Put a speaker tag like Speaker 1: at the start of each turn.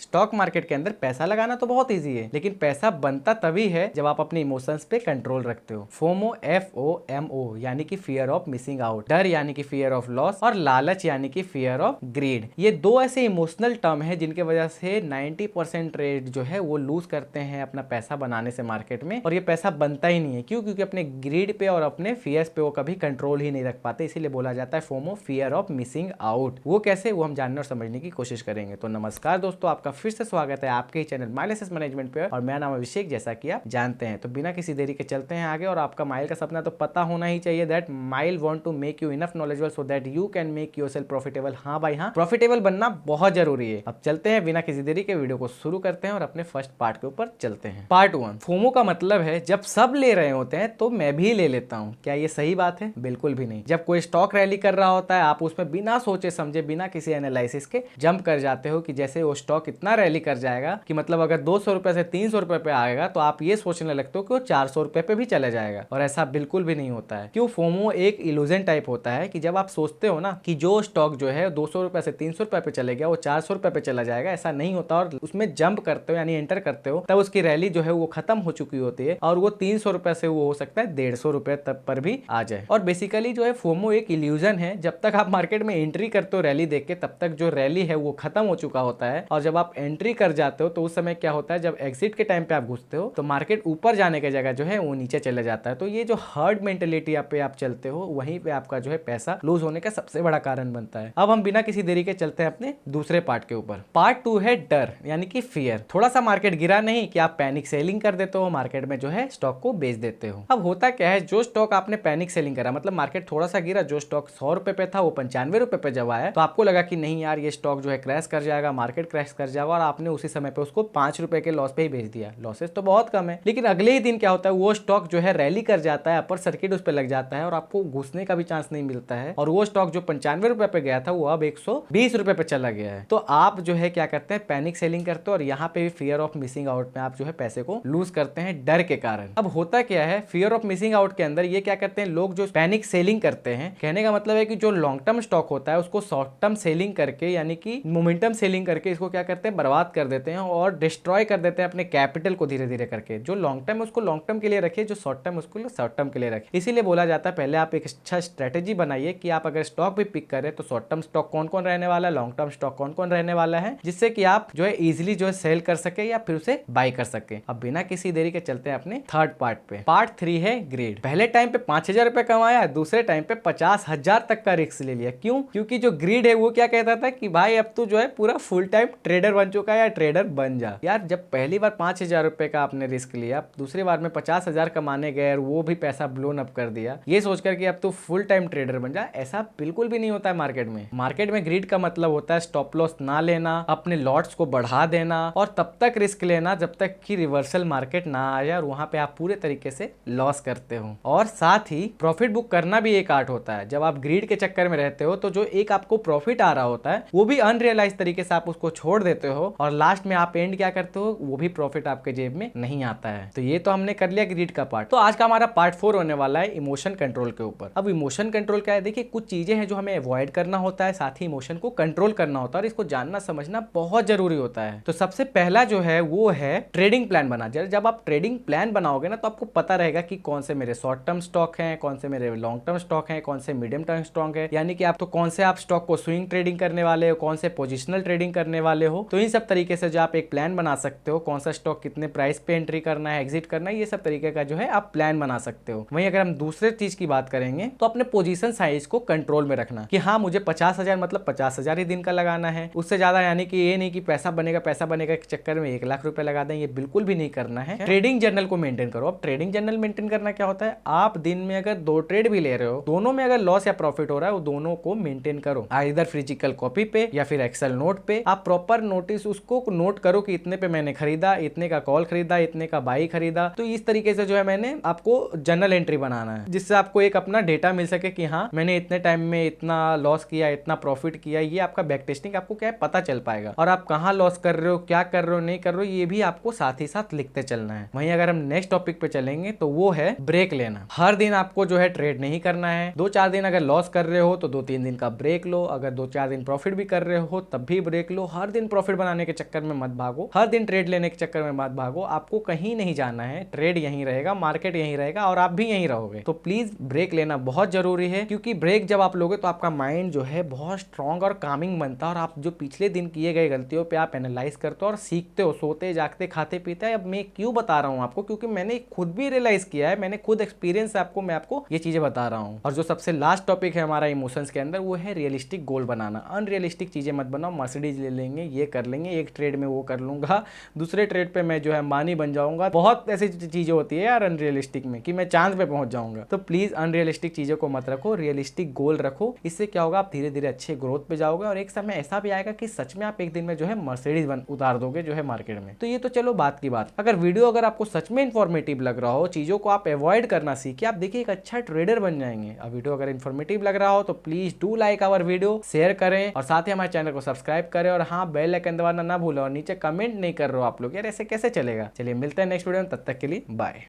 Speaker 1: Stock market के अंदर पैसा लगाना तो बहुत इजी है, लेकिन पैसा बनता तभी है जब आप अपने इमोशंस पे कंट्रोल रखते हो। फोमो FOMO यानी कि फियर ऑफ मिसिंग आउट, डर यानी कि फियर ऑफ लॉस, और लालच यानी कि फियर ऑफ ग्रीड। ये दो ऐसे इमोशनल टर्म है जिनके वजह से 90% ट्रेड जो है वो लूज करते हैं अपना पैसा बनाने से मार्केट में, और ये पैसा बनता ही नहीं है। क्यों? क्योंकि अपने ग्रीड पे और अपने फियर्स पे वो कभी कंट्रोल ही नहीं रख पाते। इसीलिए बोला जाता है FOMO, fear of missing out. वो कैसे, वो हम जानने और समझने की कोशिश करेंगे। तो नमस्कार दोस्तों, आपका फिर से स्वागत है आपके ही चैनल माइल एसेट मैनेजमेंट पे, और मेरा नाम अभिषेक, जैसा कि आप जानते हैं। तो बिना किसी देरी के चलते हैं आगे। और आपका माइल का सपना तो पता होना ही चाहिए, that mile want to make you enough knowledgeable so that you can make yourself profitable. हाँ भाई हाँ, प्रॉफिटेबल बनना बहुत जरूरी है। अब चलते हैं बिना किसी देरी के, वीडियो को शुरू करते हैं और अपने फर्स्ट पार्ट के ऊपर चलते हैं। पार्ट 1, फोमो का मतलब है जब सब ले रहे होते हैं तो मैं भी ले लेता हूँ। क्या ये सही बात है? बिल्कुल भी नहीं। जब कोई स्टॉक रैली कर रहा होता है, आप उसमें बिना सोचे समझे, बिना किसी एनालिसिस के जंप कर जाते हो कि जैसे वो स्टॉक इतना रैली कर जाएगा कि मतलब अगर 200 रुपए से 300 रुपए पे आएगा तो आप ये सोचने लगते हो कि वो 400 रुपए पे भी चला जाएगा, और ऐसा बिल्कुल भी नहीं होता है। क्यों? फोमो एक इल्यूजन टाइप होता है कि जब आप सोचते हो ना कि जो स्टॉक जो है 200 रुपए से 300 रुपए पे चले गया वो 400 रुपए पे चला जाएगा, ऐसा नहीं होता। और उसमें जंप करते हो यानी एंटर करते हो तब उसकी रैली जो है वो खत्म हो चुकी होती है, और वो 300 रुपए से वो हो सकता है 150 रुपए तक पर भी आ जाए। और बेसिकली जो है फोमो एक इल्यूजन है। जब तक आप मार्केट में एंट्री करते हो रैली देख के, तब तक जो रैली है वो खत्म हो चुका होता है। और जब आप एंट्री कर जाते हो तो उस समय क्या होता है, जब एग्जिट के टाइम पे आप घुसते हो तो मार्केट ऊपर जाने की जगह जो है वो नीचे चले जाता है। तो ये जो हर्ड मेंटेलिटी पे आप चलते हो, वहीं पे आपका जो है पैसा लूज होने का सबसे बड़ा कारण बनता है। अब हम बिना किसी देरी के चलते हैं अपने दूसरे पार्ट के ऊपर। पार्ट 2 है डर यानी कि फियर। थोड़ा सा मार्केट गिरा नहीं कि आप पैनिक सेलिंग कर देते हो, मार्केट में जो है स्टॉक को बेच देते हो। अब होता क्या है, जो स्टॉक आपने पैनिक सेलिंग करा, मतलब मार्केट थोड़ा सा गिरा, जो स्टॉक 100 रुपए पे था वो 95 रुपए पे जब आया तो आपको लगा कि नहीं यार ये स्टॉक जो है क्रैश कर जाएगा, मार्केट क्रैश कर जाएगा, और आपने उसी समय पे उसको 5 रुपए के लॉस पे ही बेच दिया। लॉसेस तो बहुत कम है, लेकिन अगले ही दिन क्या होता है, वो स्टॉक जो है रैली कर जाता है, अपर सर्किट उस पर लग जाता है और आपको घुसने का भी चांस नहीं मिलता है। और वो स्टॉक जो 95 रुपए पे गया था वो अब 120 रुपए पे चला गया है। तो आप जो है क्या करते हैं, पैनिक सेलिंग करते हो, और यहाँ पे भी फियर ऑफ मिसिंग आउट में आप जो है पैसे को लूज करते हैं डर के कारण। अब होता क्या है, फियर ऑफ मिसिंग आउट के अंदर ये क्या करते हैं लोग, जो पैनिक सेलिंग करते हैं, कहने का मतलब है कि जो लॉन्ग टर्म स्टॉक होता है उसको शॉर्ट टर्म सेलिंग करके यानी कि मोमेंटम सेलिंग करके इसको क्या करते हैं, बर्बाद कर देते हैं और डिस्ट्रॉय कर देते हैं अपने कैपिटल को धीरे धीरे करके। जो लॉन्ग टर्म उसको लॉन्ग टर्म के लिए रखिए, जो शॉर्ट टर्म उसको शॉर्ट टर्म के लिए रखिए। इसीलिए बोला जाता है पहले आप एक अच्छा स्ट्रेटेजी बनाइए कि आप अगर स्टॉक भी पिक करें तो शॉर्ट टर्म स्टॉक कौन कौन रहने वाला है, लॉन्ग टर्म स्टॉक कौन कौन रहने वाला है, जिससे कि आप जो है इजीली जो है सेल कर सके या फिर उसे बाय कर सके। अब बिना किसी देरी के चलते हैं अपने थर्ड पार्ट पे। पार्ट 3 है ग्रीड। पहले टाइम पे 5,000 रुपए कमाया, दूसरे टाइम पे 50,000 तक का रिस्क ले लिया। क्यों? क्योंकि जो ग्रीड है वो क्या कहता था कि भाई अब तू जो है पूरा फुल टाइम ट्रेडर बन चुका है या ट्रेडर बन जा। यार जब पहली बार 5,000 रुपए का आपने रिस्क लिया, दूसरी बार में 50,000 कमाने गए और वो भी पैसा ब्लोन अप कर दिया, ये सोचकर कि अब तू फुल टाइम ट्रेडर बन जा, ऐसा बिल्कुल भी नहीं होता है मार्केट में। मार्केट में ग्रीड का मतलब होता है स्टॉप लॉस ना लेना, अपने लॉट्स को बढ़ा देना और तब तक रिस्क लेना जब तक कि रिवर्सल मार्केट ना आ जाए, और वहां पे आप पूरे तरीके से लॉस करते हो। और साथ ही प्रॉफिट बुक करना भी एक आर्ट होता है। जब आप ग्रीड के चक्कर में रहते हो तो जो एक आपको प्रॉफिट आ रहा होता है वो भी अनरियलाइज तरीके से आप उसको छोड़ देते हो, और लास्ट में आप एंड क्या करते हो, वो भी प्रॉफिट आपके जेब में नहीं आता है। तो ये तो हमने कर लिया ग्रीड का पार्ट। तो आज का हमारा पार्ट 4 होने वाला है इमोशन कंट्रोल के ऊपर। अब इमोशन कंट्रोल क्या है, देखिए कुछ चीजें हैं जो हमें अवॉइड करना होता है, साथ ही इमोशन को कंट्रोल करना होता है, और इसको जानना समझना बहुत जरूरी होता है। तो सबसे पहला जो है वो है ट्रेडिंग प्लान बना। जब आप ट्रेडिंग प्लान बनाओगे ना तो आपको पता रहेगा कि कौन से मेरे शॉर्ट टर्म स्टॉक हैं, कौन से मेरे लॉन्ग टर्म स्टॉक हैं, कौन से मीडियम टर्म स्टॉक है, यानी कि आप तो कौन से आप स्टॉक को स्विंग ट्रेडिंग करने वाले हो, कौन से पोजिशनल ट्रेडिंग करने वाले हो। तो इन सब तरीके से जो आप एक प्लान बना सकते हो, कौन सा स्टॉक कितने प्राइस पे एंट्री करना है, एग्जिट करना है, ये सब तरीके का जो है आप प्लान बना सकते हो। वहीं अगर हम दूसरे चीज की बात करेंगे तो अपने पोजीशन साइज को कंट्रोल में रखना कि हाँ मुझे 50,000 मतलब 50,000 ही दिन का लगाना है, उससे ज्यादा यानी कि ये नहीं कि पैसा बनेगा के चक्कर में 1 लाख रुपए लगा दें, ये बिल्कुल भी नहीं करना है। ट्रेडिंग जर्नल को मेंटेन करो। अब ट्रेडिंग जर्नल मेंटेन करना क्या होता है, आप दिन में अगर 2 ट्रेड भी ले रहे हो, दोनों में अगर लॉस या प्रॉफिट हो रहा है वो दोनों को मेंटेन करो, इधर फिजिकल कॉपी पे या फिर एक्सेल नोट पे। आप प्रॉपर नोटिस उसको नोट करो कि इतने पे मैंने खरीदा, इतने का कॉल खरीदा, इतने का बाई खरीदा। तो इस तरीके से जो है मैंने आपको जर्नल एंट्री बनाना है, जिससे आपको एक अपना डेटा मिल सके कि हाँ मैंने इतने टाइम में इतना लॉस किया, इतना प्रॉफिट किया। ये आपका बैक टेस्टिंग आपको क्या है पता चल पाएगा, और आप कहाँ लॉस कर रहे हो, क्या कर रहे हो, नहीं कर रहे हो, ये भी आपको साथ ही साथ लिखते चलना है। वहीं अगर हम नेक्स्ट टॉपिक पे चलेंगे तो वो है ब्रेक लेना। हर दिन आपको जो है ट्रेड नहीं करना है। 2-4 दिन अगर लॉस कर रहे हो तो 2-3 दिन का ब्रेक लो, अगर 2-4 दिन प्रॉफिट भी कर रहे हो तब भी ब्रेक लो। हर दिन प्रॉफिट प्रॉफिट बनाने के चक्कर में मत भागो, हर दिन ट्रेड लेने के चक्कर में मत भागो। आपको कहीं नहीं जाना है, ट्रेड यहीं रहेगा, मार्केट यहीं रहेगा और आप भी यहीं रहोगे। तो प्लीज ब्रेक लेना बहुत जरूरी है, क्योंकि ब्रेक जब आप लोगे तो आपका माइंड जो है बहुत स्ट्रॉन्ग और कामिंग बनता है और आप जो पिछले दिन किए गए गलतियों पे आप एनालाइज करते हो और सीखते हो, सोते जागते खाते पीते। अब मैं क्यों बता रहा हूँ आपको, क्योंकि मैंने खुद भी रियलाइज किया है, मैंने खुद एक्सपीरियंस है आपको, मैं आपको ये चीजें बता रहा हूँ। और जो सबसे लास्ट टॉपिक है हमारा इमोशंस के अंदर, वो है रियलिस्टिक गोल बनाना। अनरियलिस्टिक चीजें मत बनाओ, मर्सिडीज ले लेंगे, ये कर लेंगे, एक ट्रेड में वो कर लूंगा, दूसरे ट्रेड पे मैं जो है अंबानी बन जाऊंगा। बहुत ऐसी चीजें होती है यार अनरियलिस्टिक में कि मैं चांद पे पहुंच जाऊंगा। तो प्लीज अनरियलिस्टिक चीजों को मत रखो, रियलिस्टिक गोल रखो। इससे क्या होगा, आप धीरे धीरे अच्छे ग्रोथ पे जाओगे और एक समय ऐसा भी आएगा कि सच में आप एक दिन में जो है मर्सिडीज उतार दोगे जो है मार्केट में। तो ये तो चलो बात की बात। अगर वीडियो अगर आपको सच में इंफॉर्मेटिव लग रहा हो, चीजों को आप अवॉइड करना सीखे, आप देखिए एक अच्छा ट्रेडर बन जाएंगे। अब वीडियो अगर इंफॉर्मेटिव लग रहा हो तो please do like our video, share करें और साथ ही हमारे चैनल को सब्सक्राइब करें और हाँ बेल आइकन दबाना ना भूलें। और नीचे कमेंट नहीं कर रहे हो आप लोग, यार ऐसे कैसे चलेगा। चलिए मिलते हैं नेक्स्ट वीडियो में, तब तक के लिए बाय।